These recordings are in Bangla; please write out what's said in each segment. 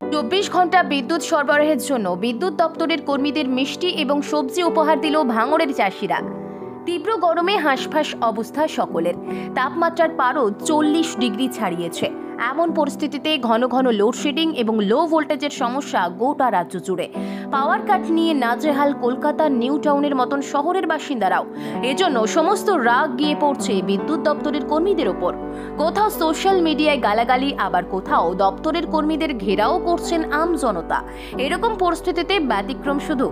24 ঘন্টা বিদ্যুৎ সরবরাহের জন্য বিদ্যুৎ দপ্তরের কর্মীদের মিষ্টি এবং সবজি উপহার দিল ভাঙড়ের চাষিরা। তীব্র গরমে হাঁসফাঁস অবস্থা সকলের। তাপমাত্রার পারও 40 ডিগ্রি ছাড়িয়েছে। এমন পরিস্থিতিতে ঘন ঘন লোডশেডিং এবং লো ভোল্টেজের সমস্যা গোটা রাজ্য জুড়ে। পাওয়ার কাট নিয়ে নাজেহাল কলকাতা নিউ টাউনের মতন শহরের বাসিন্দারাও। এজন্য সমস্ত রাগ গিয়ে পড়ছে বিদ্যুৎ দপ্তরের কর্মীদের ওপর। কোথাও সোশ্যাল মিডিয়ায় গালাগালি, আবার কোথাও দপ্তরের কর্মীদের ঘেরাও করছেন আম জনতা। এরকম পরিস্থিতিতে ব্যতিক্রম শুধু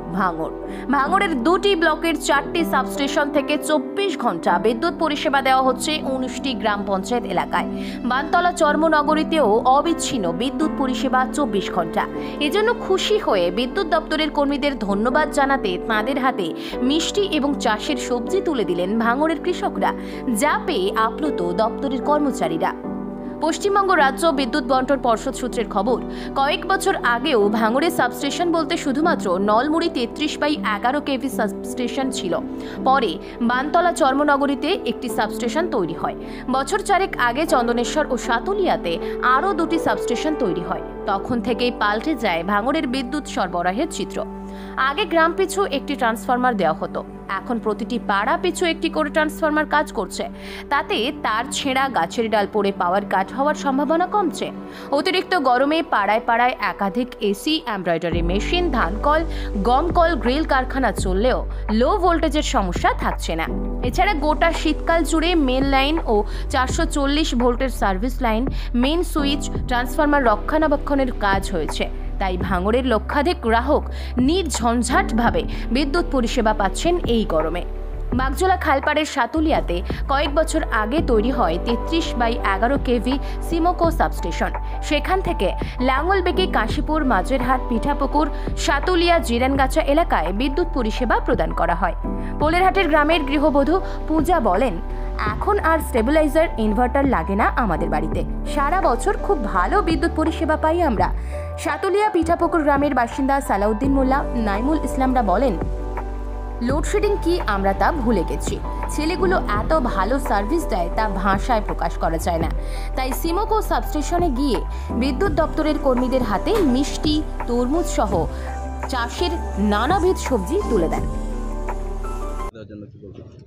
ভাঙড়ের 2টি ব্লকের 4টি সাবস্টেশন থেকে 24 ঘন্টা বিদ্যুৎ পরিষেবা দেওয়া হচ্ছে 19টি গ্রাম পঞ্চায়েত এলাকায়। বানতলা চর্মনগরীতেও অবিচ্ছিন্ন বিদ্যুৎ পরিষেবা 24 ঘন্টা। এজন্য খুশি হয়ে বিদ্যুৎ দপ্তরের কর্মীদের ধন্যবাদ জানাতে তাঁদের হাতে মিষ্টি এবং চাষের সবজি তুলে দিলেন ভাঙড়ের কৃষকরা, যা পেয়ে আপ্লুত দপ্তরের কর্মচারীরা। পশ্চিমবঙ্গ রাজ্য বিদ্যুৎ বন্টন পর্ষদ সূত্রের খবর, কয়েক বছর আগেও ভাঙড়ের সাবস্টেশন বলতে শুধুমাত্র নলমুড়ি 33/11 কেভি সাবস্টেশন ছিল। পরে বানতলা চর্মনগরীতে একটি সাবস্টেশন তৈরি হয়। বছর চারেক আগে চন্দনেশ্বর ও সাতুলিয়াতে আরও 2টি সাবস্টেশন তৈরি হয়। তখন থেকেই পাল্টে যায় ভাঙড়ের বিদ্যুৎ সরবরাহের চিত্র। আগে গ্রাম পিছু একটি ট্রান্সফরমার দেওয়া হতো, এখন প্রতিটি পাড়া পিছু একটি করে ট্রান্সফরমার কাজ করছে। তাতে তার ছেঁড়া, গাছের ডাল পড়ে পাওয়ার কাট হওয়ার সম্ভাবনা কমছে। অতিরিক্ত গরমে পাড়ায় পাড়ায় একাধিক এসি, এমব্রয়ডারি মেশিন, ধানকল, গমকল, গ্রিল কারখানা চললেও লো ভোল্টেজের সমস্যা থাকছে না। এছাড়া গোটা শীতকাল জুড়ে মেন লাইন ও 440 ভোল্টের service line, main switch, transformer রক্ষণাবেক্ষণের কাজ হয়েছে। তাই ভাঙড়ের লক্ষাধিক গ্রাহক নির্ঝঞ্ঝাটভাবে বিদ্যুৎ পরিষেবা পাচ্ছেন এই গরমে। বাগজোলা খালপাড়ের সাতুলিয়াতে কয়েক বছর আগে তৈরি হয় 33/11 কেভি সিমোকো সাবস্টেশন। সেখান থেকে লাঙ্গলবেকি, কাশীপুর, মাঝেরহাট, পিঠাপুকুর, সাতুলিয়া, জিরানগাছা এলাকায় বিদ্যুৎ পরিষেবা প্রদান করা হয়। পোলেরহাটের গ্রামের গৃহবধূ পূজা বলেন, এখন আর স্টেবিলাইজার, ইনভার্টার লাগে না আমাদের বাড়িতে। সারা বছর খুব ভালো বিদ্যুৎ পরিষেবা পাই আমরা। সাতুলিয়া পিঠাপুকুর গ্রামের বাসিন্দা সালাউদ্দিন মোল্লা, নাইমুল ইসলামরা বলেন, লোডশেডিং কি আমরা তা ভুলে গেছি। ছেলেগুলো এত ভালো সার্ভিস দেয় তা ভাষায় প্রকাশ করা যায় না। তাই সিমোকো সাবস্টেশনে গিয়ে বিদ্যুৎ দপ্তরের কর্মীদের হাতে মিষ্টি, তরমুজ সহ চাষের নানাবিধ সবজি তুলে দেন।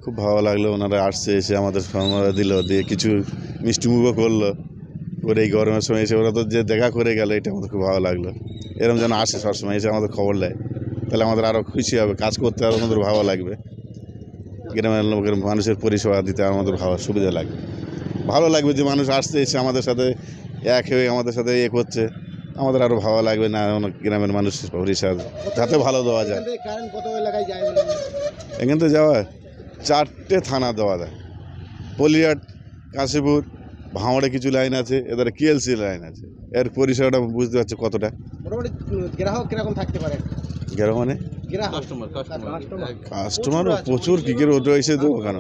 খুব ভালো লাগলো, ওনারা আসছে, এসে আমাদের সম্মান দিল, দিয়ে কিছু মিষ্টি মুখও করলো। ওর এই গরমের সময় এসে ওরা তো যে দেখা করে গেল, এটা আমাদের খুব ভালো লাগলো। এরকম যেন আসে সবসময়, এসে আমাদের খবর দেয়, তাহলে আমাদের আরও খুশি হবে, কাজ করতে আরও আমাদের ভালো লাগবে। গ্রামের লোকের মানুষের পরিষেবা দিতে আমাদের সুবিধা লাগবে, ভালো লাগবে যে মানুষ আসছে, এসে আমাদের সাথে এক হয়ে আমাদের সাথে করছে, আমাদের আরও ভালো লাগবে। না গ্রামের মানুষ পরিষেবা যাতে ভালো দেওয়া যায়। এখান থেকে যাওয়া 4টে থানা দেওয়া যায়, পলিহাট, কাশীপুর, ভাঙড়ে কিছু লাইন আছে, এদের কিএলসি লাইন আছে। এর পরিষেবাটা বুঝতে পারছে কতটা। গ্রাহক কিরকম থাকতে পারে? গ্রাহক মানে কাস্টমার প্রচুর, কি করে ওটা এসে দেবো কেন?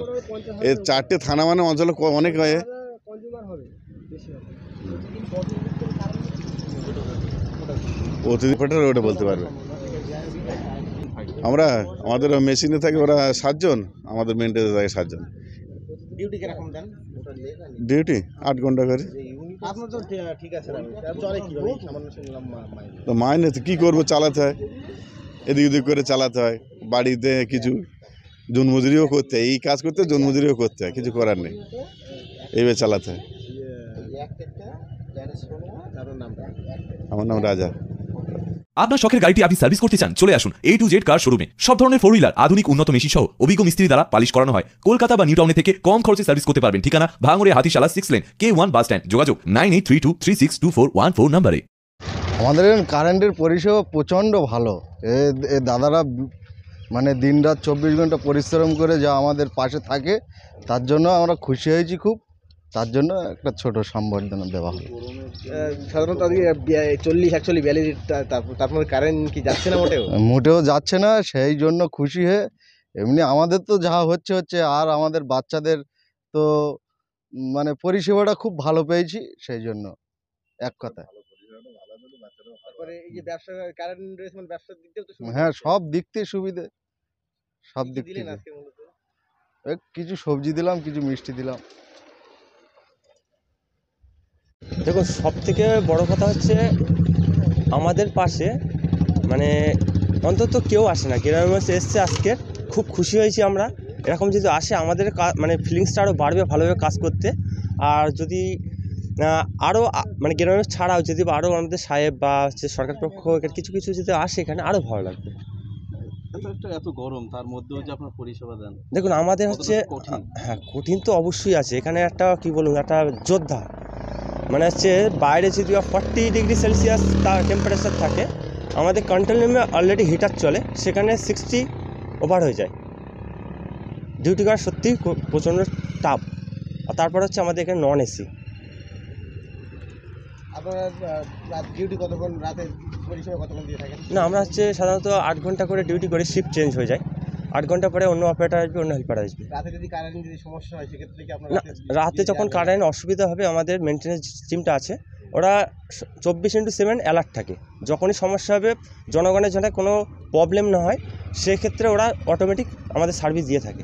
এর 4টে থানা মানে অঞ্চলে অনেক হয়। অতিথি ওটা বলতে পারবে। আমাদের মেশিনে থাকে ওরা 7 জন, আমাদের মেনটেনে থাকে 7 জন। ডিউটি কিরকম দেন? ডিউটি 8 ঘন্টা করে। আপনার তো ঠিক আছে, চলে কিভাবে? সামান্য শুনলাম তো মাইনে তো কী করবো, চালাতে হয়, এদিক ওদিক করে চালাতে হয়। বাড়িতে কিছু জন্মজুরিও করতে হয়, এই কাজ করতে জন্মজুরিও করতে হয়, কিছু করার নেই, এইভাবে চালাতে হয়। আমার নাম রাজা। আপনার শখের গাড়িটি আপনি সার্ভিস করতে চান, চলে আসুন A to Z কার শোরুমে। সব ধরনের 4 হুইলার, আধুনিক উন্নত মেশিন সহ অভিজ্ঞ মিস্ত্রি দ্বারা পালিশ করানো হয়। কলকাতা বা নিউ টাউনে থেকে কম খরচে সার্ভিস করতে পারবেন। ঠিকানা ভাঙড়ে Hatishala 6 lane, K1 bus stand. যোগাযোগ 9832362414 নম্বরে। আমাদের কারেন্টের পরিষেবা প্রচণ্ড ভালো। এ দাদারা মানে দিনরাত 24 ঘন্টা পরিশ্রম করে যা আমাদের পাশে থাকে, তার জন্য আমরা খুশি হয়েছি খুব। তার জন্য একটা ছোট সম্বর্ধনা দেওয়া হলো। সাধারণত আজকে 40-41 তারপরে কারেন্ট কি যাচ্ছে না? মোটেও যাচ্ছে না, সেই জন্য খুশি হয়ে। এমনি আমাদের তো যা হচ্ছে, আর আমাদের বাচ্চাদের তো মানে পরিষেবাটা খুব ভালো পেয়েছি, সেই জন্য এক কথা। হ্যাঁ, সব দিক থেকে সুবিধে, সব দিক থেকে। কিছু সবজি দিলাম, কিছু মিষ্টি দিলাম। দেখুন, সব থেকে বড় কথা হচ্ছে আমাদের পাশে মানে অন্তত কেউ আসে না। গ্রামের মানুষ এসছে আজকে, খুব খুশি হয়েছি আমরা। এরকম যদি আসে আমাদের মানে ফিলিংসটা আরও বাড়বে ভালোভাবে কাজ করতে। আর যদি আরও মানে গ্রামের মানুষ ছাড়াও যদি আরও আমাদের সাহেব বা হচ্ছে সরকার পক্ষ কিছু কিছু যদি আসে এখানে আরও ভালো লাগবে। এত গরম তার মধ্যেও যে আপনার পরিষেবা দেন, দেখুন আমাদের হচ্ছে কঠিন। হ্যাঁ কঠিন তো অবশ্যই আছে। এখানে একটা কি বলুন, একটা যোদ্ধা মানে হচ্ছে বাইরে যদি 40 ডিগ্রি সেলসিয়াস তার টেম্পারেচার থাকে, আমাদের কন্ট্রোল রুমে অলরেডি হিটার চলে, সেখানে 60 ওভার হয়ে যায়। ডিউটি করা সত্যিই প্রচণ্ড টাফ। আর তারপর হচ্ছে আমাদের এখানে নন এসি। আপনারা রাত ডিউটি কতক্ষণ, রাতে পরিষেবা কতক্ষণ দিয়ে থাকেন? না, আমরা হচ্ছে সাধারণত 8 ঘন্টা করে ডিউটি করে, শিফট চেঞ্জ হয়ে যায়। 8 ঘন্টা পরে অন্য অপারেটর আসবে, অন্য হেল্পার আসবে। রাতে যদি কারেন্ট যদি সমস্যা হয় সেক্ষেত্রে কি আপনারা না, রাতে যখন কারেন্ট অসুবিধা হবে আমাদের মেনটেন্যান্স টিমটা আছে, ওরা 24/7 অ্যালার্ট থাকে। যখনই সমস্যা হবে, জনগণের জন্য কোনো প্রবলেম না হয়, সেক্ষেত্রে ওরা অটোমেটিক আমাদের সার্ভিস দিয়ে থাকে।